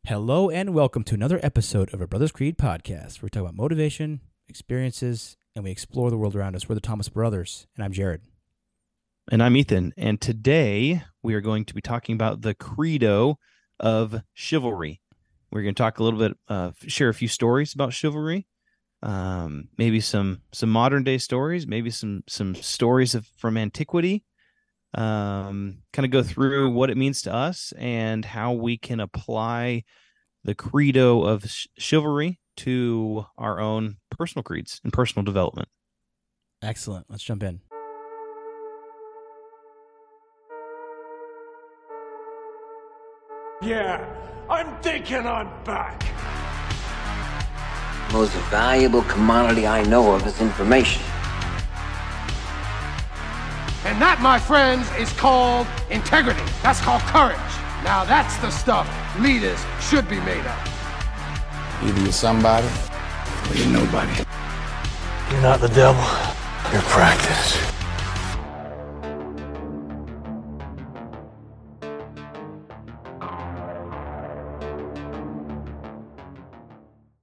Hello and welcome to another episode of our Brothers Creed podcast, where we talk about motivation, experiences, and we explore the world around us. We're the Thomas Brothers, and I'm Jared. And I'm Ethan. And today we are going to be talking about the Credo of Chivalry. We're going to talk a little bit, share a few stories about chivalry, maybe some modern day stories, maybe some stories from antiquity. Kind of go through what it means to us and how we can apply the Credo of Chivalry to our own personal creeds and personal development. Excellent. Let's jump in. Yeah, I'm thinking I'm back. The most valuable commodity I know of is information. And that, my friends, is called integrity. That's called courage. Now that's the stuff leaders should be made of. Either you're somebody or you're nobody. You're not the devil. You're practice.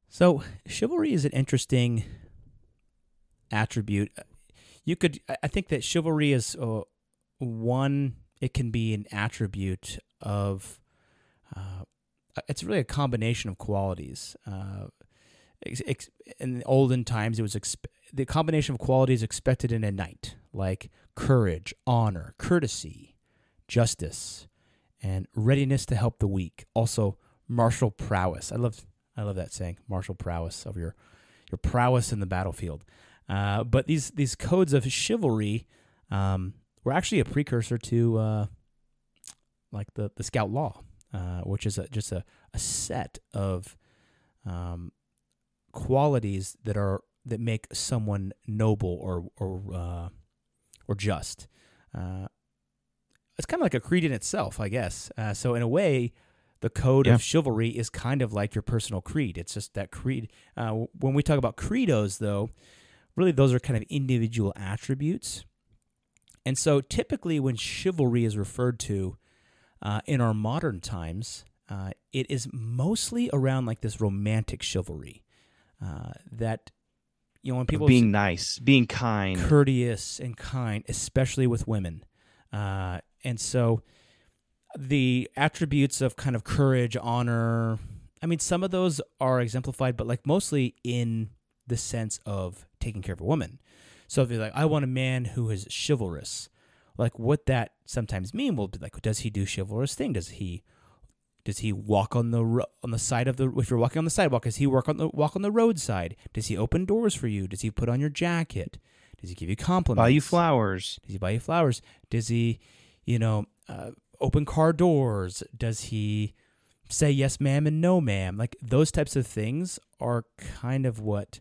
So, chivalry is an interesting attribute. I think that chivalry is it can be an attribute of, it's really a combination of qualities. In the olden times, it was the combination of qualities expected in a knight, like courage, honor, courtesy, justice, and readiness to help the weak. Also, martial prowess. I love that saying, martial prowess, of your prowess in the battlefield. But these codes of chivalry were actually a precursor to like the Scout Law, which is just a set of qualities that make someone noble or just. It's kind of like a creed in itself, I guess. So in a way, the code of chivalry is kind of like your personal creed. It's just that creed. When we talk about credos, though, really those are kind of individual attributes. And so typically when chivalry is referred to in our modern times, it is mostly around like this romantic chivalry that, when people being nice, being kind, courteous and kind, especially with women. And so the attributes of kind of courage, honor, I mean, some of those are exemplified, but like mostly in the sense of taking care of a woman. So if you're like, I want a man who is chivalrous, like what that sometimes mean will be like, does he do chivalrous thing? Does he walk on the side of if you're walking on the sidewalk, does he walk on the roadside? Does he open doors for you? Does he put on your jacket? Does he give you compliments? buy you flowers? Does he buy you flowers? Does he, open car doors? Does he say yes, ma'am, and no, ma'am? Like those types of things are kind of what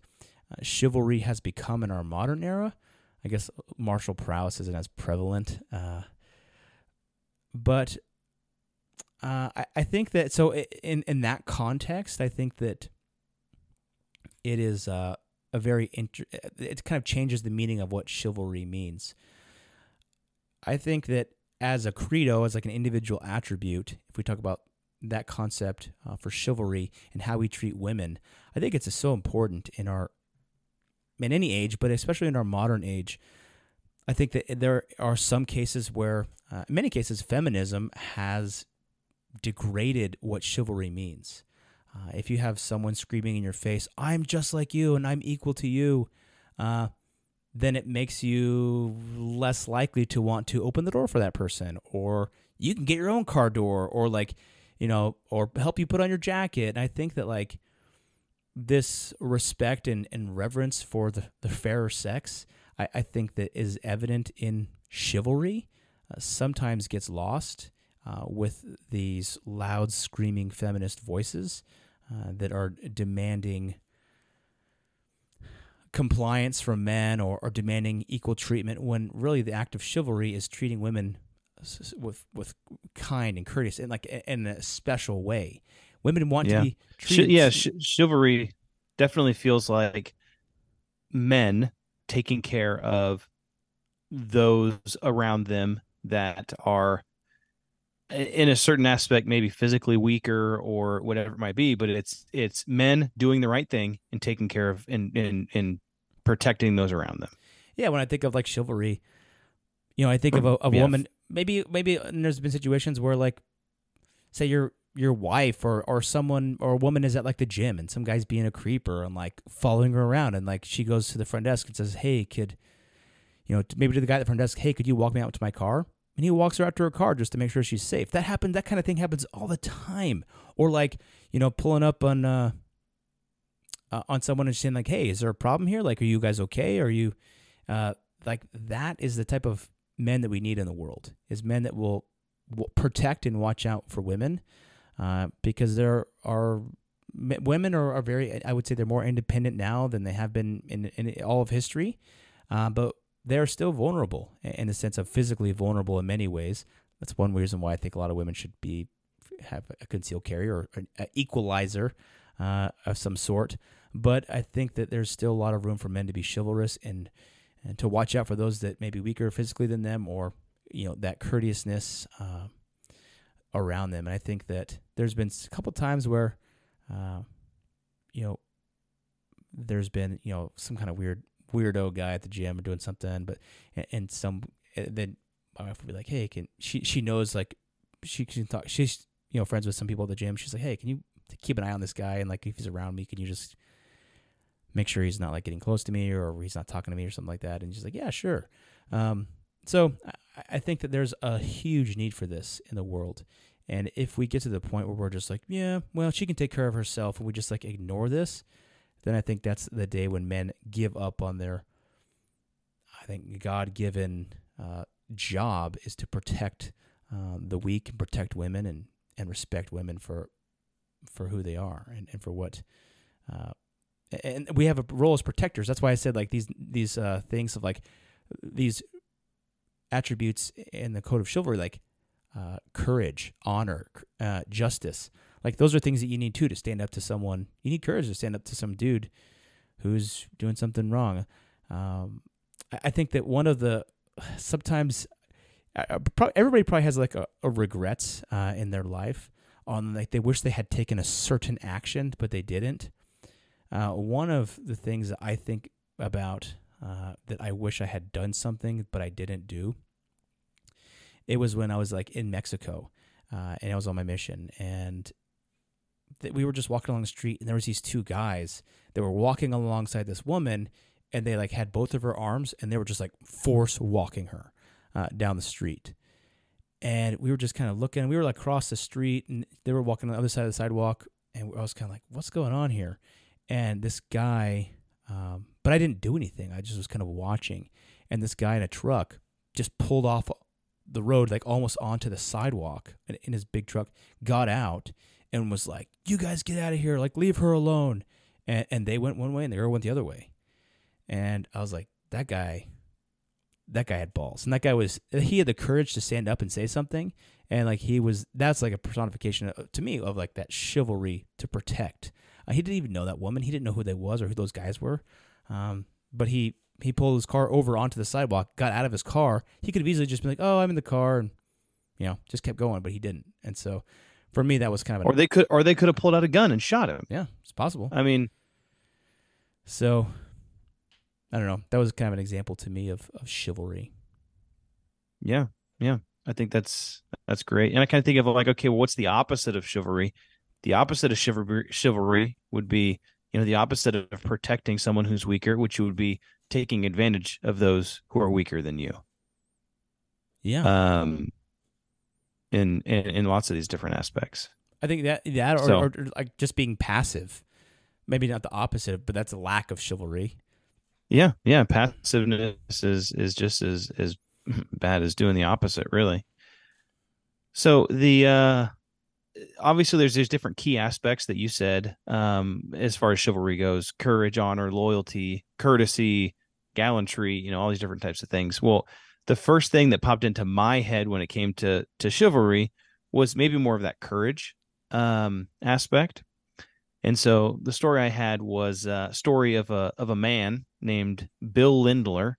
chivalry has become in our modern era. I guess martial prowess isn't as prevalent, but I think that in that context, I think that it is a very it kind of changes the meaning of what chivalry means. I think that as a credo, as like an individual attribute, if we talk about that concept for chivalry and how we treat women, I think it's so important in any age, but especially in our modern age. I think that there are some cases where, in many cases, feminism has degraded what chivalry means. If you have someone screaming in your face, "I'm just like you and I'm equal to you," then it makes you less likely to want to open the door for that person, or you can get your own car door, or or help you put on your jacket. And I think that like this respect and reverence for the fairer sex, I think that is evident in chivalry, sometimes gets lost with these loud, screaming feminist voices that are demanding compliance from men or demanding equal treatment, when really the act of chivalry is treating women with kind and courteous and like in a special way. Women want to be treated. Chivalry definitely feels like men taking care of those around them that are in a certain aspect, maybe physically weaker or whatever it might be, but it's men doing the right thing and taking care of and protecting those around them. Yeah, when I think of like chivalry, I think of a Yeah. woman. Maybe and there's been situations where, like, say your wife or someone or a woman is at like the gym and some guy's being a creeper and like following her around, and like she goes to the front desk and says, "Hey, kid," maybe to the guy at the front desk, "Hey, could you walk me out to my car?" And he walks her out to her car just to make sure she's safe. That kind of thing happens all the time. Or like, pulling up on someone and saying like, "Hey, is there a problem here? Like, are you guys okay? Are you like that?" Is the type of men that we need in the world. Is men that will protect and watch out for women, because there are women are very. I would say they're more independent now than they have been in all of history, but they're still vulnerable in the sense of physically vulnerable in many ways. That's one reason why I think a lot of women should have a concealed carry or an equalizer of some sort. But I think that there's still a lot of room for men to be chivalrous and to watch out for those that may be weaker physically than them, or that courteousness around them. And I think that there's been a couple times where there's been some kind of weirdo guy at the gym doing something, but then my wife would be like, "Hey, she knows, like, she can talk, she's friends with some people at the gym, she's like, "Hey, can you keep an eye on this guy, and like if he's around me, can you just make sure he's not like getting close to me or he's not talking to me or something like that?" And she's like, "Yeah, sure." So I think that there's a huge need for this in the world. And if we get to the point where we're just like, "Yeah, well, she can take care of herself," and we just like ignore this, then I think that's the day when men give up on their, I think, God-given job is to protect the weak and protect women and respect women for who they are and for what. And we have a role as protectors. That's why I said like these things of like these attributes in the code of chivalry, like courage, honor, justice. Like those are things that you need too to stand up to someone. You need courage to stand up to some dude who's doing something wrong. I think that one of the sometimes everybody probably has like a regrets in their life on like they wish they had taken a certain action but they didn't. One of the things that I think about that I wish I had done something but I didn't do. It was when I was like in Mexico and I was on my mission, and we were just walking along the street, and there was these two guys that were walking alongside this woman, and they like had both of her arms, and they were just like force walking her down the street. And we were just kind of looking, we were like across the street, and they were walking on the other side of the sidewalk, and I was kind of like, what's going on here? And this guy, but I didn't do anything. I just was kind of watching, and this guy in a truck just pulled off the road, like almost onto the sidewalk in his big truck, got out, and was like, "You guys get out of here, like leave her alone." And they went one way and the girl went the other way. And I was like, that guy had balls. And that guy he had the courage to stand up and say something. And like that's like a personification to me of like that chivalry to protect. He didn't even know that woman. He didn't know who they was or who those guys were. But he pulled his car over onto the sidewalk, got out of his car. He could have easily just been like, "Oh, I'm in the car," and just kept going, but he didn't. And so for me, that was kind of or they could have pulled out a gun and shot him. Yeah, it's possible. I mean, so I don't know. That was kind of an example to me of chivalry. Yeah. I think that's great. And I kind of think of like, okay, well, what's the opposite of chivalry? The opposite of chivalry would be, the opposite of protecting someone who's weaker, which would be taking advantage of those who are weaker than you. Yeah. In lots of these different aspects. I think or like just being passive, maybe not the opposite, but that's a lack of chivalry. Yeah. Passiveness is just as bad as doing the opposite, really. So obviously there's different key aspects that you said as far as chivalry goes: courage, honor, loyalty, courtesy, gallantry, all these different types of things. Well, the first thing that popped into my head when it came to chivalry was maybe more of that courage aspect. And so the story I had was a story of a man named Bill Lindler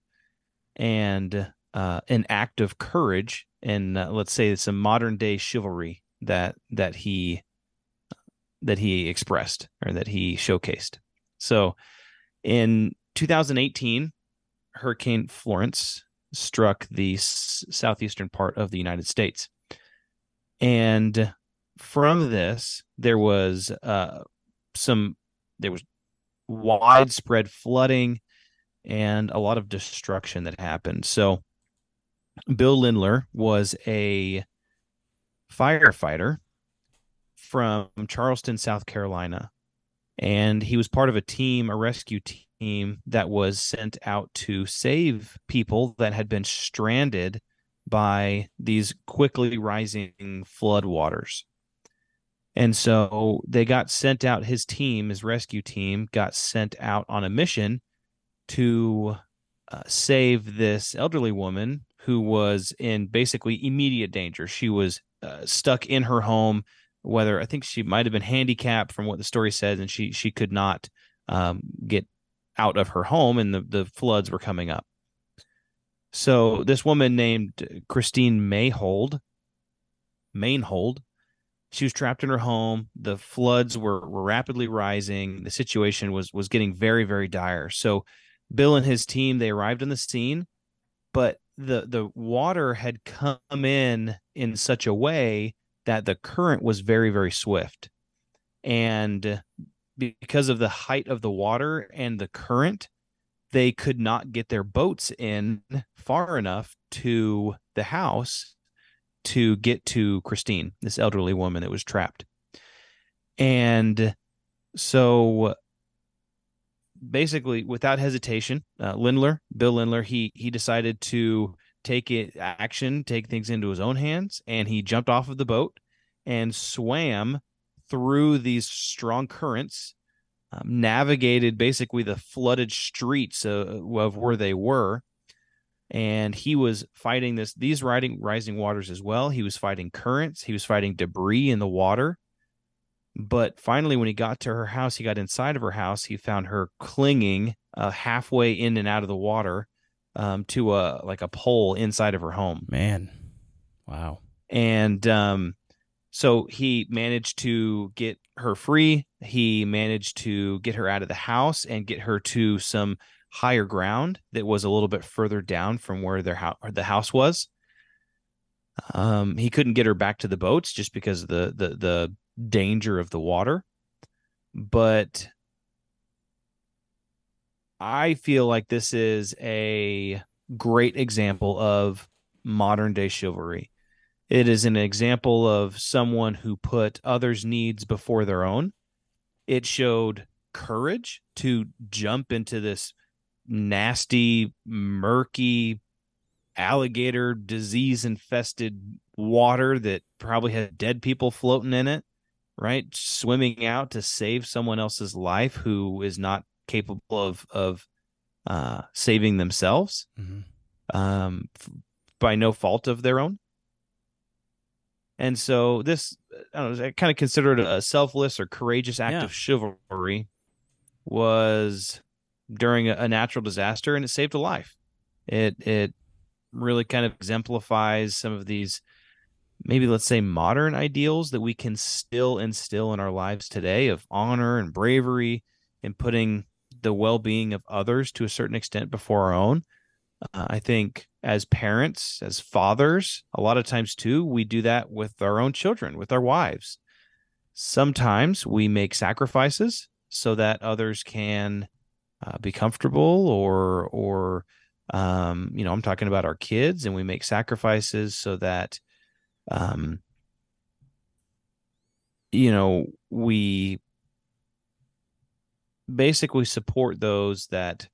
and an act of courage let's say some modern day chivalry that he expressed, or that he showcased. So in 2018, Hurricane Florence struck the southeastern part of the United States. And from this, there was widespread flooding and a lot of destruction that happened. So Bill Lindler was a firefighter from Charleston, South Carolina, and he was part of a rescue team that was sent out to save people that had been stranded by these quickly rising flood waters. And so they got sent out, his rescue team got sent out on a mission to save this elderly woman who was in basically immediate danger. She was stuck in her home, whether I think she might have been handicapped from what the story says, and she could not get out of her home, and the floods were coming up. So this woman named Christine Mainhold, she was trapped in her home. The floods were rapidly rising. The situation was getting very, very dire. So Bill and his team, they arrived on the scene, but the water had come in such a way that the current was very, very swift. And because of the height of the water and the current, they could not get their boats in far enough to the house to get to Christine, this elderly woman that was trapped. And so basically, without hesitation, Bill Lindler, he decided to take things into his own hands, and he jumped off of the boat and swam through these strong currents, navigated basically the flooded streets of where they were. And he was fighting these rising waters as well. He was fighting currents. He was fighting debris in the water. But finally, when he got to her house, he got inside of her house. He found her clinging halfway in and out of the water to a pole inside of her home. Man, wow. And so he managed to get her free. He managed to get her out of the house and get her to some higher ground that was a little bit further down from where the house was. He couldn't get her back to the boats just because of the danger of the water. But I feel like this is a great example of modern day chivalry. It is an example of someone who put others' needs before their own. It showed courage to jump into this nasty, murky, alligator disease-infested water that probably had dead people floating in it, right? Swimming out to save someone else's life who is not capable of saving themselves, by no fault of their own. And so this, I kind of consider it a selfless or courageous act of chivalry, was during a natural disaster, and it saved a life. It really kind of exemplifies some of these, maybe let's say, modern ideals that we can still instill in our lives today, of honor and bravery, and putting the well-being of others to a certain extent before our own. I think as parents, as fathers, a lot of times too, we do that with our own children, with our wives. Sometimes we make sacrifices so that others can be comfortable, or I'm talking about our kids, and we make sacrifices so that, we basically support those that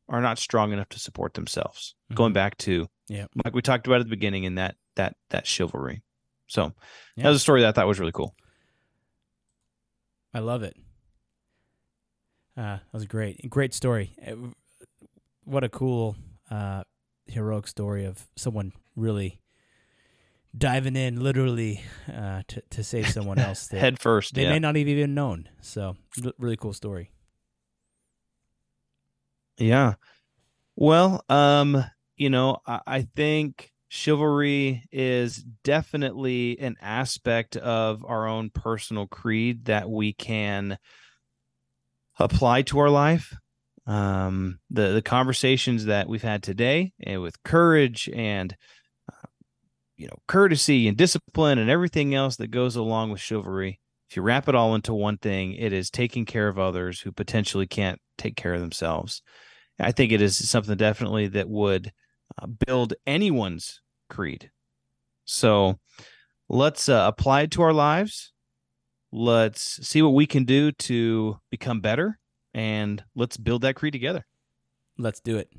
are not strong enough to support themselves. Mm-hmm. Going back to, like we talked about at the beginning, in that chivalry. So that was a story that I thought was really cool. I love it. That was great story. What a cool, heroic story of someone really diving in, literally, to save someone else. That head first. They may not have even known. So really cool story. Yeah. Well, I think chivalry is definitely an aspect of our own personal creed that we can apply to our life. The conversations that we've had today, and with courage and courtesy and discipline and everything else that goes along with chivalry, if you wrap it all into one thing, it is taking care of others who potentially can't take care of themselves. I think it is something definitely that would build anyone's creed. So let's apply it to our lives. Let's see what we can do to become better, and let's build that creed together. Let's do it.